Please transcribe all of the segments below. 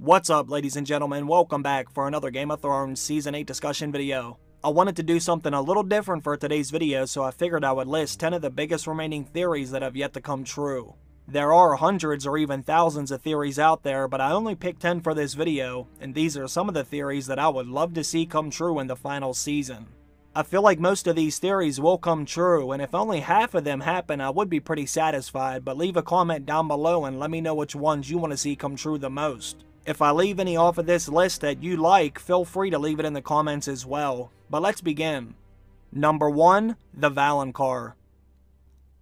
What's up, ladies and gentlemen? Welcome back for another Game of Thrones Season 8 discussion video. I wanted to do something a little different for today's video, so I figured I would list 10 of the biggest remaining theories that have yet to come true. There are hundreds or even thousands of theories out there, but I only picked 10 for this video, and these are some of the theories that I would love to see come true in the final season. I feel like most of these theories will come true, and if only half of them happen, I would be pretty satisfied, but leave a comment down below and let me know which ones you want to see come true the most. If I leave any off of this list that you like, feel free to leave it in the comments as well. But let's begin. Number 1. The Valonqar.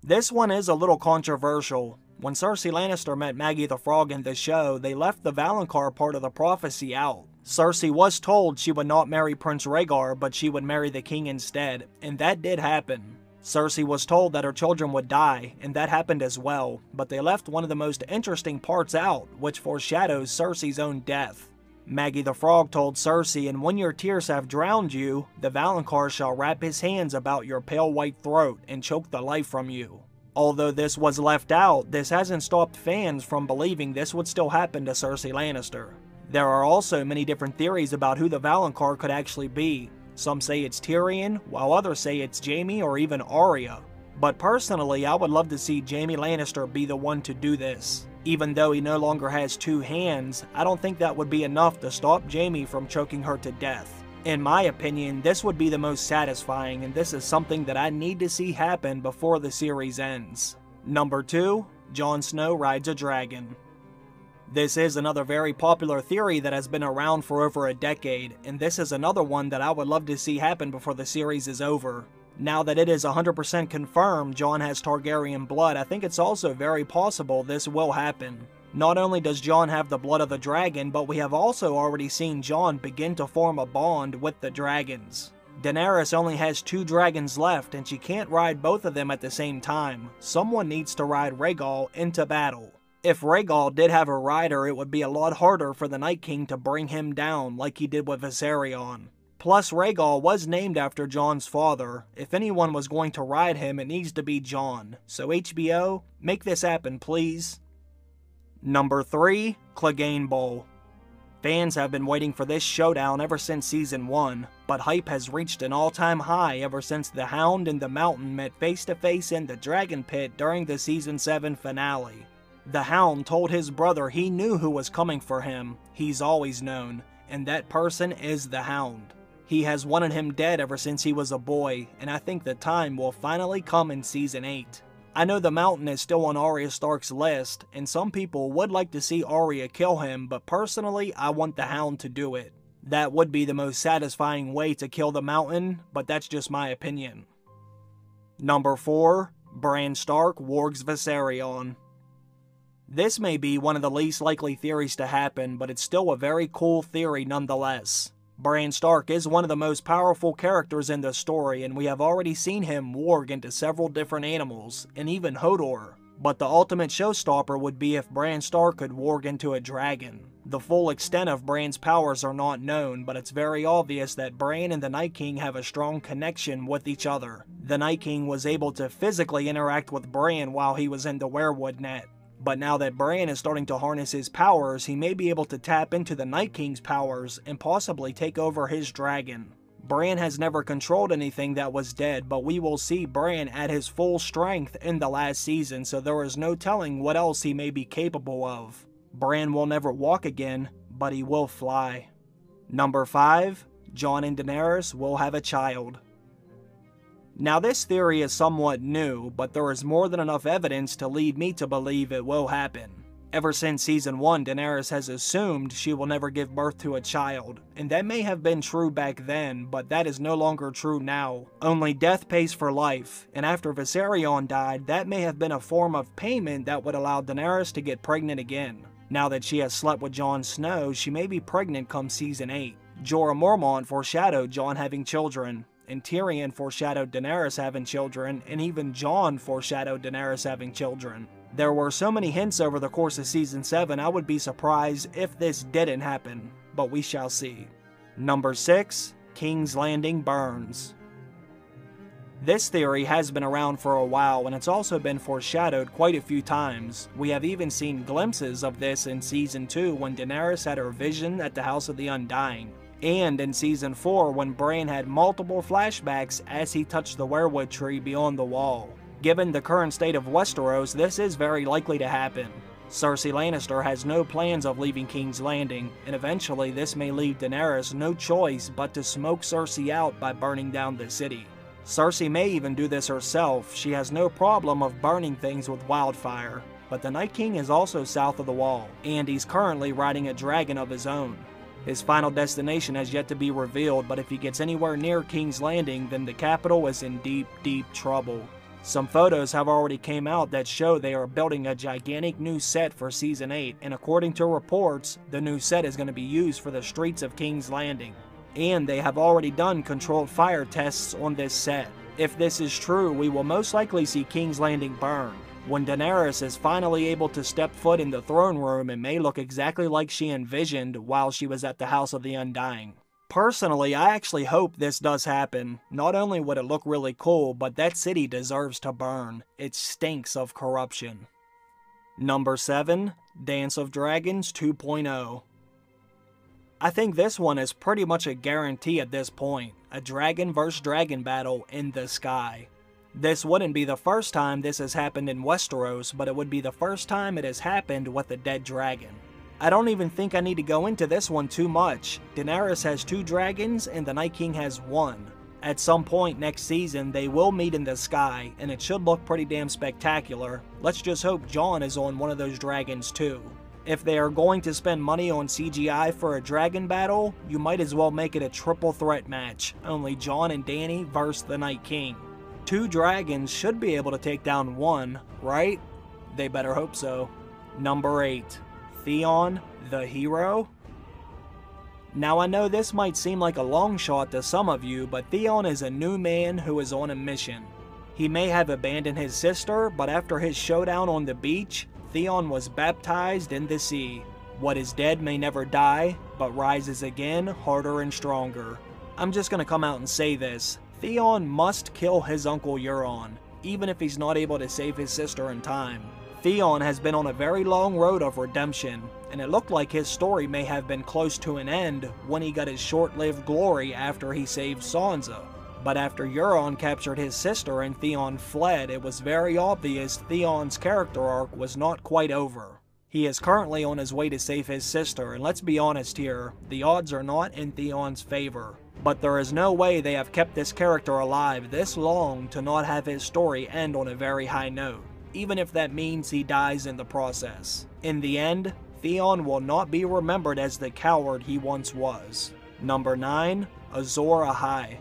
This one is a little controversial. When Cersei Lannister met Maggie the Frog in the show, they left the Valonqar part of the prophecy out. Cersei was told she would not marry Prince Rhaegar, but she would marry the king instead, and that did happen. Cersei was told that her children would die, and that happened as well, but they left one of the most interesting parts out, which foreshadows Cersei's own death. Maggie the Frog told Cersei, "And when your tears have drowned you, the Valonqar shall wrap his hands about your pale white throat and choke the life from you." Although this was left out, this hasn't stopped fans from believing this would still happen to Cersei Lannister. There are also many different theories about who the Valonqar could actually be. Some say it's Tyrion, while others say it's Jaime or even Arya. But personally, I would love to see Jaime Lannister be the one to do this. Even though he no longer has two hands, I don't think that would be enough to stop Jaime from choking her to death. In my opinion, this would be the most satisfying, and this is something that I need to see happen before the series ends. Number 2. Jon Snow rides a dragon. This is another very popular theory that has been around for over a decade, and this is another one that I would love to see happen before the series is over. Now that it is 100% confirmed Jon has Targaryen blood, I think it's also very possible this will happen. Not only does Jon have the blood of the dragon, but we have also already seen Jon begin to form a bond with the dragons. Daenerys only has 2 dragons left, and she can't ride both of them at the same time. Someone needs to ride Rhaegal into battle. If Rhaegal did have a rider, it would be a lot harder for the Night King to bring him down like he did with Viserion. Plus, Rhaegal was named after Jon's father. If anyone was going to ride him, it needs to be Jon. So HBO, make this happen, please. Number 3. Cleganebowl. Fans have been waiting for this showdown ever since Season 1, but hype has reached an all-time high ever since the Hound and the Mountain met face-to-face in the Dragon Pit during the Season 7 finale. The Hound told his brother he knew who was coming for him. He's always known, and that person is the Hound. He has wanted him dead ever since he was a boy, and I think the time will finally come in Season 8. I know the Mountain is still on Arya Stark's list, and some people would like to see Arya kill him, but personally, I want the Hound to do it. That would be the most satisfying way to kill the Mountain, but that's just my opinion. Number 4. Bran Stark wargs Viserion. This may be one of the least likely theories to happen, but it's still a very cool theory nonetheless. Bran Stark is one of the most powerful characters in the story, and we have already seen him warg into several different animals, and even Hodor. But the ultimate showstopper would be if Bran Stark could warg into a dragon. The full extent of Bran's powers are not known, but it's very obvious that Bran and the Night King have a strong connection with each other. The Night King was able to physically interact with Bran while he was in the werewood net. But now that Bran is starting to harness his powers, he may be able to tap into the Night King's powers and possibly take over his dragon. Bran has never controlled anything that was dead, but we will see Bran at his full strength in the last season, so there is no telling what else he may be capable of. Bran will never walk again, but he will fly. Number 5. Jon and Daenerys will have a child. Now this theory is somewhat new, but there is more than enough evidence to lead me to believe it will happen. Ever since Season 1, Daenerys has assumed she will never give birth to a child, and that may have been true back then, but that is no longer true now. Only death pays for life, and after Viserion died, that may have been a form of payment that would allow Daenerys to get pregnant again. Now that she has slept with Jon Snow, she may be pregnant come Season 8. Jorah Mormont foreshadowed Jon having children, and Tyrion foreshadowed Daenerys having children, and even Jon foreshadowed Daenerys having children. There were so many hints over the course of Season 7, I would be surprised if this didn't happen, but we shall see. Number 6. King's Landing burns. This theory has been around for a while, and it's also been foreshadowed quite a few times. We have even seen glimpses of this in Season 2 when Daenerys had her vision at the House of the Undying, and in Season 4 when Bran had multiple flashbacks as he touched the weirwood tree beyond the wall. Given the current state of Westeros, this is very likely to happen. Cersei Lannister has no plans of leaving King's Landing, and eventually this may leave Daenerys no choice but to smoke Cersei out by burning down the city. Cersei may even do this herself. She has no problem of burning things with wildfire. But the Night King is also south of the wall, and he's currently riding a dragon of his own. His final destination has yet to be revealed, but if he gets anywhere near King's Landing, then the capital is in deep, deep trouble. Some photos have already came out that show they are building a gigantic new set for Season 8, and according to reports, the new set is going to be used for the streets of King's Landing. And they have already done controlled fire tests on this set. If this is true, we will most likely see King's Landing burn. When Daenerys is finally able to step foot in the throne room, it may look exactly like she envisioned while she was at the House of the Undying. Personally, I actually hope this does happen. Not only would it look really cool, but that city deserves to burn. It stinks of corruption. Number 7. Dance of Dragons 2.0. I think this one is pretty much a guarantee at this point. A dragon vs. dragon battle in the sky. This wouldn't be the first time this has happened in Westeros, but it would be the first time it has happened with a dead dragon. I don't even think I need to go into this one too much. Daenerys has 2 dragons and the Night King has 1. At some point next season, they will meet in the sky, and it should look pretty damn spectacular. Let's just hope Jon is on one of those dragons too. If they are going to spend money on CGI for a dragon battle, you might as well make it a triple threat match, only Jon and Dany versus the Night King. 2 dragons should be able to take down 1, right? They better hope so. Number 8. Theon, the hero? Now I know this might seem like a long shot to some of you, but Theon is a new man who is on a mission. He may have abandoned his sister, but after his showdown on the beach, Theon was baptized in the sea. What is dead may never die, but rises again harder and stronger. I'm just gonna come out and say this. Theon must kill his uncle Euron, even if he's not able to save his sister in time. Theon has been on a very long road of redemption, and it looked like his story may have been close to an end when he got his short-lived glory after he saved Sansa. But after Euron captured his sister and Theon fled, it was very obvious Theon's character arc was not quite over. He is currently on his way to save his sister, and let's be honest here, the odds are not in Theon's favor. But there is no way they have kept this character alive this long to not have his story end on a very high note, even if that means he dies in the process. In the end, Theon will not be remembered as the coward he once was. Number 9. Azor Ahai.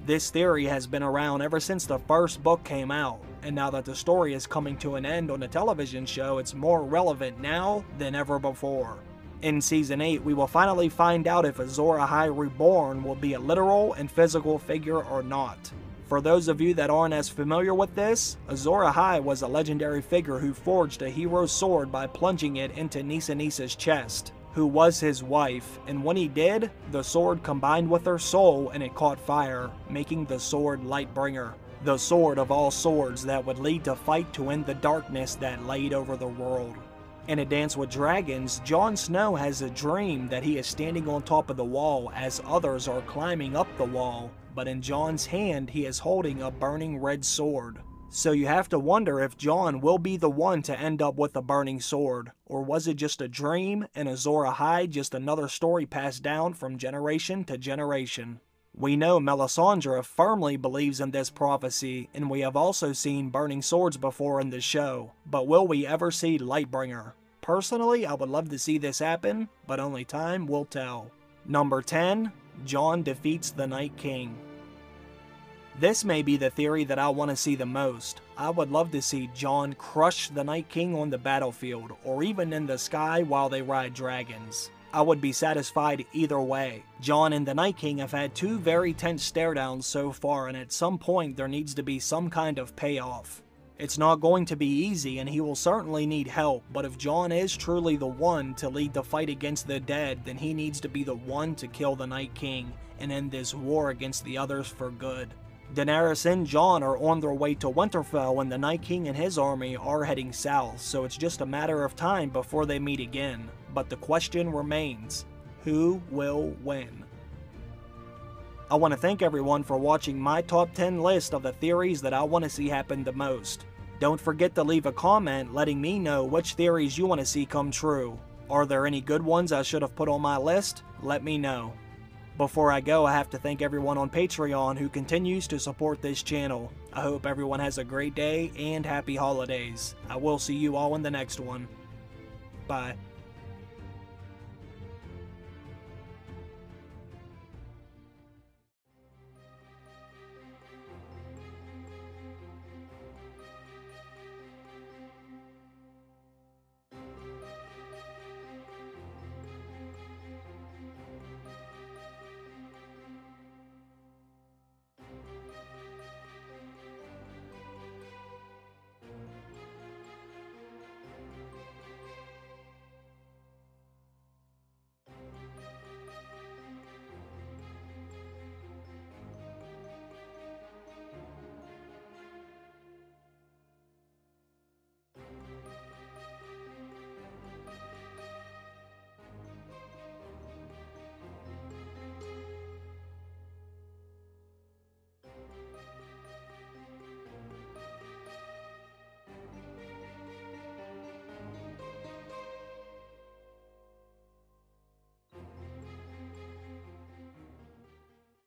This theory has been around ever since the first book came out, and now that the story is coming to an end on the television show, it's more relevant now than ever before. In Season 8, we will finally find out if Azor Ahai Reborn will be a literal and physical figure or not. For those of you that aren't as familiar with this, Azor Ahai was a legendary figure who forged a hero's sword by plunging it into Nisa's chest, who was his wife, and when he did, the sword combined with her soul and it caught fire, making the sword Lightbringer, the sword of all swords that would lead to fight to end the darkness that laid over the world. In A Dance with Dragons, Jon Snow has a dream that he is standing on top of the wall as others are climbing up the wall, but in Jon's hand he is holding a burning red sword. So you have to wonder if Jon will be the one to end up with a burning sword, or was it just a dream and Azor Ahai just another story passed down from generation to generation? We know Melisandre firmly believes in this prophecy, and we have also seen burning swords before in the show, but will we ever see Lightbringer? Personally, I would love to see this happen, but only time will tell. Number 10. Jon defeats the Night King. This may be the theory that I want to see the most. I would love to see Jon crush the Night King on the battlefield, or even in the sky while they ride dragons. I would be satisfied either way. Jon and the Night King have had two very tense stare-downs so far, and at some point there needs to be some kind of payoff. It's not going to be easy, and he will certainly need help, but if Jon is truly the one to lead the fight against the dead, then he needs to be the one to kill the Night King and end this war against the others for good. Daenerys and Jon are on their way to Winterfell, and the Night King and his army are heading south, so it's just a matter of time before they meet again. But the question remains, who will win? I want to thank everyone for watching my top 10 list of the theories that I want to see happen the most. Don't forget to leave a comment letting me know which theories you want to see come true. Are there any good ones I should have put on my list? Let me know. Before I go, I have to thank everyone on Patreon who continues to support this channel. I hope everyone has a great day and happy holidays. I will see you all in the next one. Bye.